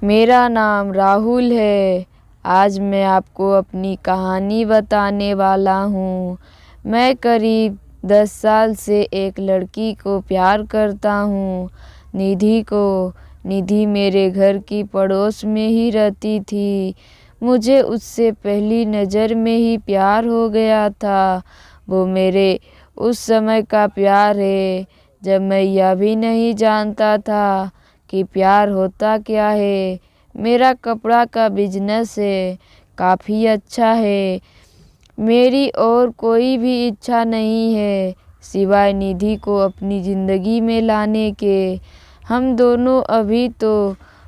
मेरा नाम राहुल है। आज मैं आपको अपनी कहानी बताने वाला हूँ। मैं करीब 10 साल से एक लड़की को प्यार करता हूँ, निधि को। निधि मेरे घर की पड़ोस में ही रहती थी। मुझे उससे पहली नज़र में ही प्यार हो गया था। वो मेरे उस समय का प्यार है जब मैं यह भी नहीं जानता था कि प्यार होता क्या है। मेरा कपड़ा का बिजनेस है, काफ़ी अच्छा है। मेरी और कोई भी इच्छा नहीं है सिवाय निधि को अपनी ज़िंदगी में लाने के। हम दोनों अभी तो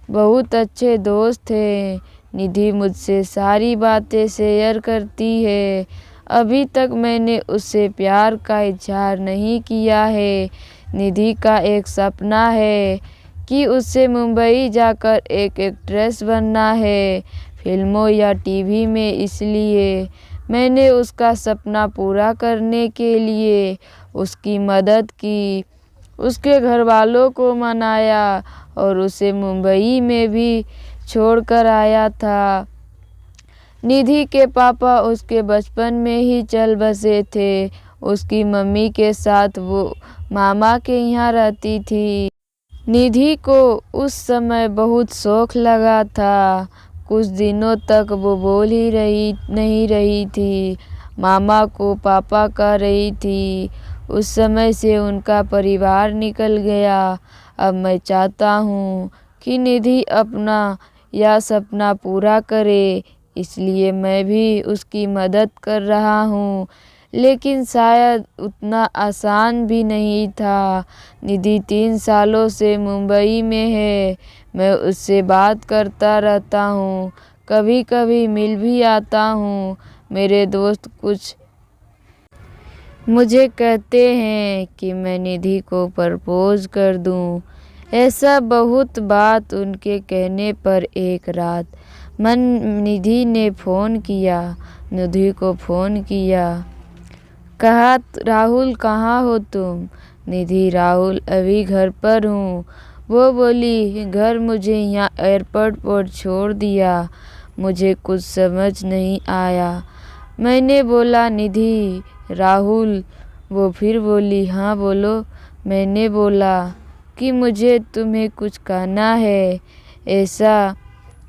बहुत अच्छे दोस्त हैं। निधि मुझसे सारी बातें शेयर करती है। अभी तक मैंने उससे प्यार का इजहार नहीं किया है। निधि का एक सपना है कि उसे मुंबई जाकर एक एक्ट्रेस बनना है, फिल्मों या टीवी में। इसलिए मैंने उसका सपना पूरा करने के लिए उसकी मदद की, उसके घर वालों को मनाया और उसे मुंबई में भी छोड़कर आया था। निधि के पापा उसके बचपन में ही चल बसे थे। उसकी मम्मी के साथ वो मामा के यहाँ रहती थी। निधि को उस समय बहुत शौक लगा था। कुछ दिनों तक वो बोल ही नहीं रही थी, मामा को पापा कह रही थी। उस समय से उनका परिवार निकल गया। अब मैं चाहता हूँ कि निधि अपना यह सपना पूरा करे, इसलिए मैं भी उसकी मदद कर रहा हूँ। लेकिन शायद उतना आसान भी नहीं था। निधि 3 सालों से मुंबई में है। मैं उससे बात करता रहता हूँ, कभी कभी मिल भी आता हूँ। मेरे दोस्त कुछ मुझे कहते हैं कि मैं निधि को प्रपोज कर दूँ। ऐसा बहुत बात उनके कहने पर एक रात निधि ने फ़ोन किया। निधि को फ़ोन किया, कहा राहुल कहाँ हो तुम? निधि राहुल अभी घर पर हूँ। वो बोली घर मुझे यहाँ एयरपोर्ट पर छोड़ दिया। मुझे कुछ समझ नहीं आया। मैंने बोला निधि राहुल। वो फिर बोली हाँ बोलो। मैंने बोला कि मुझे तुम्हें कुछ कहना है। ऐसा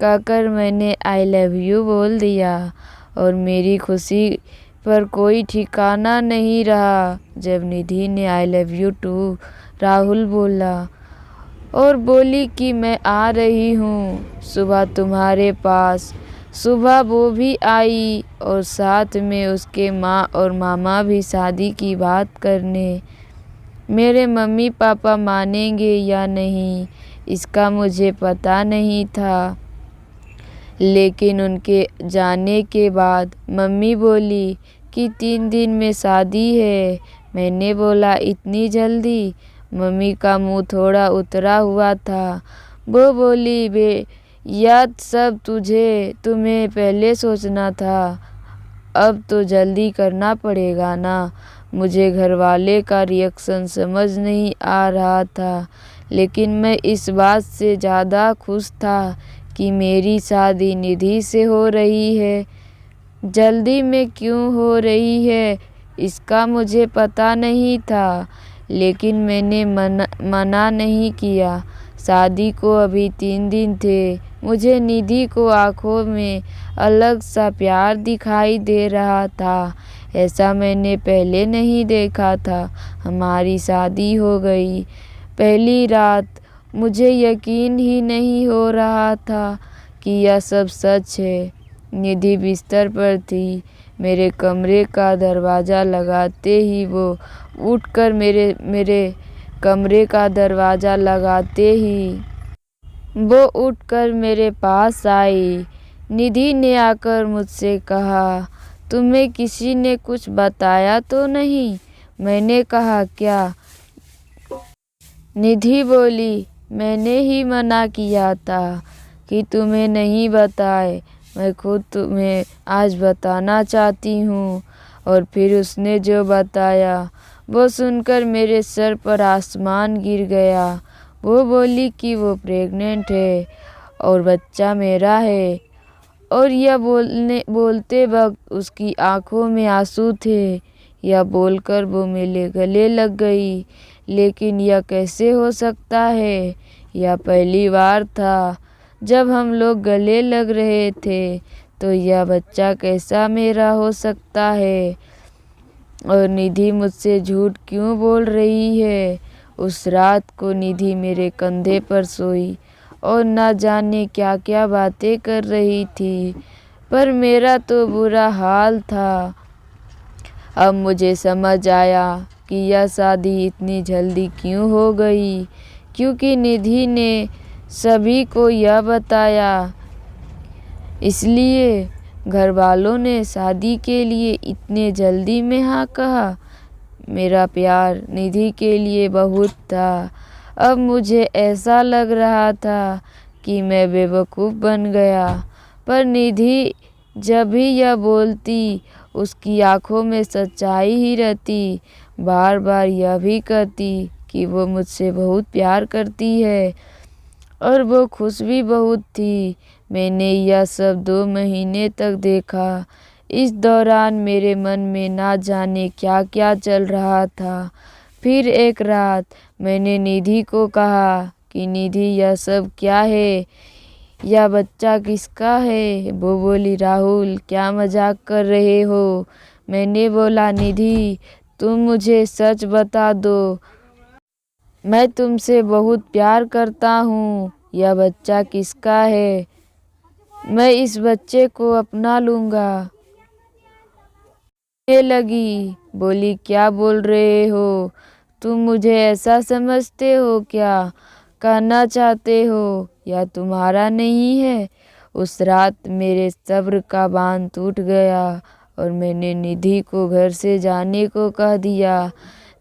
कहकर मैंने आई लव यू बोल दिया और मेरी खुशी पर कोई ठिकाना नहीं रहा जब निधि ने I love you too Rahul बोला और बोली कि मैं आ रही हूँ सुबह तुम्हारे पास। सुबह वो भी आई और साथ में उसके माँ और मामा भी शादी की बात करने। मेरे मम्मी पापा मानेंगे या नहीं इसका मुझे पता नहीं था, लेकिन उनके जाने के बाद मम्मी बोली कि 3 दिन में शादी है। मैंने बोला इतनी जल्दी? मम्मी का मुंह थोड़ा उतरा हुआ था। वो बोली बे यह सब तुम्हें पहले सोचना था, अब तो जल्दी करना पड़ेगा ना। मुझे घरवाले का रिएक्शन समझ नहीं आ रहा था, लेकिन मैं इस बात से ज़्यादा खुश था कि मेरी शादी निधि से हो रही है। जल्दी में क्यों हो रही है इसका मुझे पता नहीं था, लेकिन मैंने मना नहीं किया। शादी को अभी 3 दिन थे। मुझे निधि को आंखों में अलग सा प्यार दिखाई दे रहा था। ऐसा मैंने पहले नहीं देखा था। हमारी शादी हो गई। पहली रात मुझे यकीन ही नहीं हो रहा था कि यह सब सच है। निधि बिस्तर पर थी। मेरे कमरे का दरवाज़ा लगाते ही वो उठकर मेरे कमरे का दरवाज़ा लगाते ही वो उठकर मेरे पास आई। निधि ने आकर मुझसे कहा तुम्हें किसी ने कुछ बताया तो नहीं? मैंने कहा क्या? निधि बोली मैंने ही मना किया था कि तुम्हें नहीं बताए। मैं खुद तुम्हें आज बताना चाहती हूँ। और फिर उसने जो बताया वो सुनकर मेरे सर पर आसमान गिर गया। वो बोली कि वो प्रेग्नेंट है और बच्चा मेरा है। और यह बोलते वक्त उसकी आंखों में आंसू थे। यह बोलकर वो मेरे गले लग गई। लेकिन यह कैसे हो सकता है? यह पहली बार था जब हम लोग गले लग रहे थे, तो यह बच्चा कैसा मेरा हो सकता है? और निधि मुझसे झूठ क्यों बोल रही है? उस रात को निधि मेरे कंधे पर सोई और न जाने क्या क्या बातें कर रही थी, पर मेरा तो बुरा हाल था। अब मुझे समझ आया कि यह शादी इतनी जल्दी क्यों हो गई, क्योंकि निधि ने सभी को यह बताया। इसलिए घर वालों ने शादी के लिए इतने जल्दी में हाँ कहा। मेरा प्यार निधि के लिए बहुत था। अब मुझे ऐसा लग रहा था कि मैं बेवकूफ़ बन गया, पर निधि जब भी यह बोलती, उसकी आंखों में सच्चाई ही रहती। बार बार यह भी कहती कि वो मुझसे बहुत प्यार करती है और वो खुश भी बहुत थी। मैंने यह सब 2 महीने तक देखा। इस दौरान मेरे मन में ना जाने क्या क्या चल रहा था। फिर एक रात मैंने निधि को कहा कि निधि, यह सब क्या है? यह बच्चा किसका है? वो बोली, राहुल, क्या मजाक कर रहे हो? मैंने बोला, निधि, तुम मुझे सच बता दो, मैं तुमसे बहुत प्यार करता हूँ। यह बच्चा किसका है? मैं इस बच्चे को अपना लूँगा। ये लगी, बोली, क्या बोल रहे हो? तुम मुझे ऐसा समझते हो क्या? कहना चाहते हो या तुम्हारा नहीं है? उस रात मेरे सब्र का बांध टूट गया और मैंने निधि को घर से जाने को कह दिया।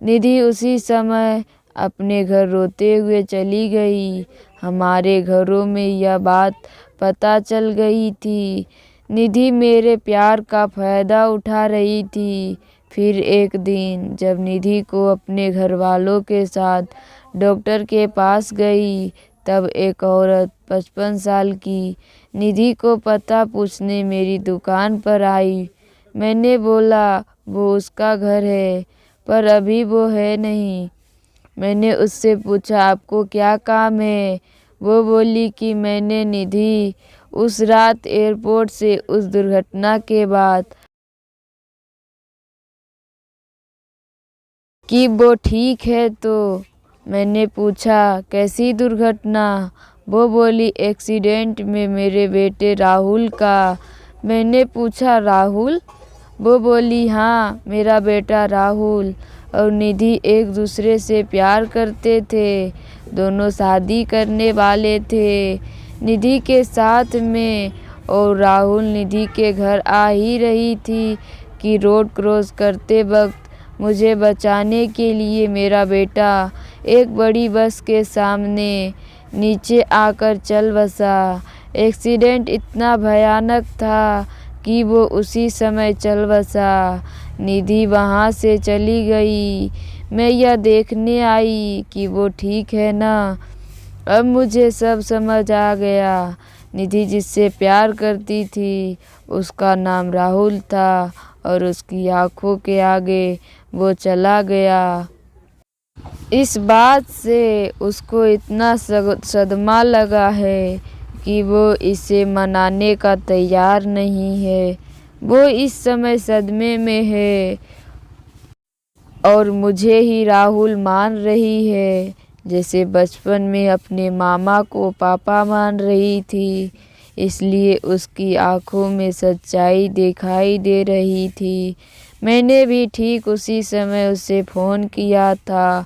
निधि उसी समय अपने घर रोते हुए चली गई। हमारे घरों में यह बात पता चल गई थी। निधि मेरे प्यार का फ़ायदा उठा रही थी। फिर एक दिन जब निधि को अपने घर वालों के साथ डॉक्टर के पास गई, तब एक औरत 55 साल की निधि को पता पूछने मेरी दुकान पर आई। मैंने बोला वो उसका घर है, पर अभी वो है नहीं। मैंने उससे पूछा, आपको क्या काम है? वो बोली कि मैंने निधि उस रात एयरपोर्ट से उस दुर्घटना के बाद कि वो ठीक है। तो मैंने पूछा, कैसी दुर्घटना? वो बोली, एक्सीडेंट में मेरे बेटे राहुल का। मैंने पूछा, राहुल? वो बोली, हाँ, मेरा बेटा राहुल और निधि एक दूसरे से प्यार करते थे। दोनों शादी करने वाले थे निधि के साथ में। और राहुल निधि के घर आ ही रही थी कि रोड क्रॉस करते वक्त मुझे बचाने के लिए मेरा बेटा एक बड़ी बस के सामने नीचे आकर चल बसा। एक्सीडेंट इतना भयानक था कि वो उसी समय चल बसा। निधि वहाँ से चली गई। मैं यह देखने आई कि वो ठीक है ना। अब मुझे सब समझ आ गया। निधि जिससे प्यार करती थी उसका नाम राहुल था और उसकी आंखों के आगे वो चला गया। इस बात से उसको इतना सदमा लगा है कि वो इसे मनाने का तैयार नहीं है। वो इस समय सदमे में है और मुझे ही राहुल मान रही है, जैसे बचपन में अपने मामा को पापा मान रही थी। इसलिए उसकी आंखों में सच्चाई दिखाई दे रही थी। मैंने भी ठीक उसी समय उसे फ़ोन किया था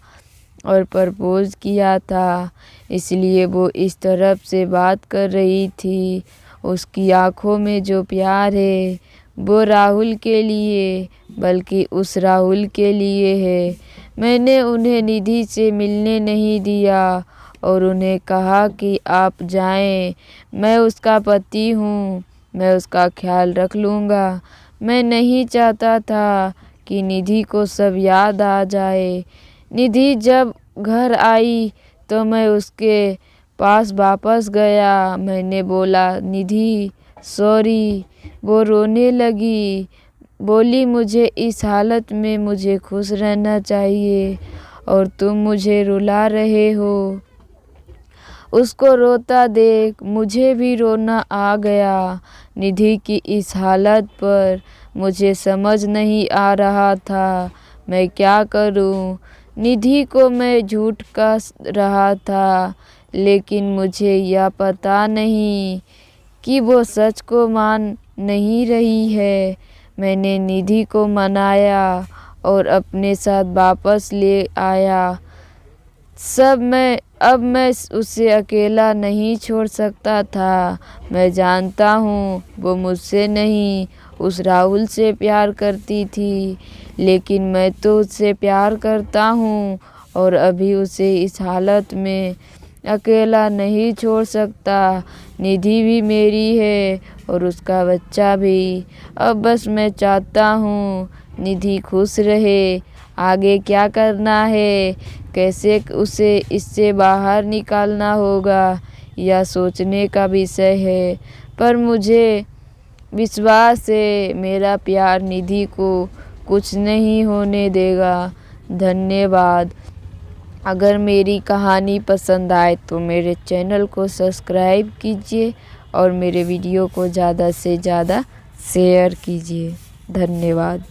और प्रपोज़ किया था, इसलिए वो इस तरफ से बात कर रही थी। उसकी आंखों में जो प्यार है वो राहुल के लिए, बल्कि उस राहुल के लिए है। मैंने उन्हें निधि से मिलने नहीं दिया और उन्हें कहा कि आप जाएं, मैं उसका पति हूँ, मैं उसका ख्याल रख लूँगा। मैं नहीं चाहता था कि निधि को सब याद आ जाए। निधि जब घर आई तो मैं उसके पास वापस गया। मैंने बोला, निधि सॉरी। वो रोने लगी, बोली, मुझे इस हालत में मुझे खुश रहना चाहिए और तुम मुझे रुला रहे हो। उसको रोता देख मुझे भी रोना आ गया। निधि की इस हालत पर मुझे समझ नहीं आ रहा था मैं क्या करूं। निधि को मैं झूठ कह रहा था, लेकिन मुझे यह पता नहीं कि वो सच को मान नहीं रही है। मैंने निधि को मनाया और अपने साथ वापस ले आया। अब मैं उसे अकेला नहीं छोड़ सकता था। मैं जानता हूँ वो मुझसे नहीं उस राहुल से प्यार करती थी, लेकिन मैं तो उससे प्यार करता हूँ और अभी उसे इस हालत में अकेला नहीं छोड़ सकता। निधि भी मेरी है और उसका बच्चा भी। अब बस मैं चाहता हूँ निधि खुश रहे। आगे क्या करना है, कैसे उसे इससे बाहर निकालना होगा, यह सोचने का विषय है। पर मुझे विश्वास है मेरा प्यार निधि को कुछ नहीं होने देगा। धन्यवाद। अगर मेरी कहानी पसंद आए तो मेरे चैनल को सब्सक्राइब कीजिए और मेरे वीडियो को ज़्यादा से ज़्यादा शेयर कीजिए। धन्यवाद।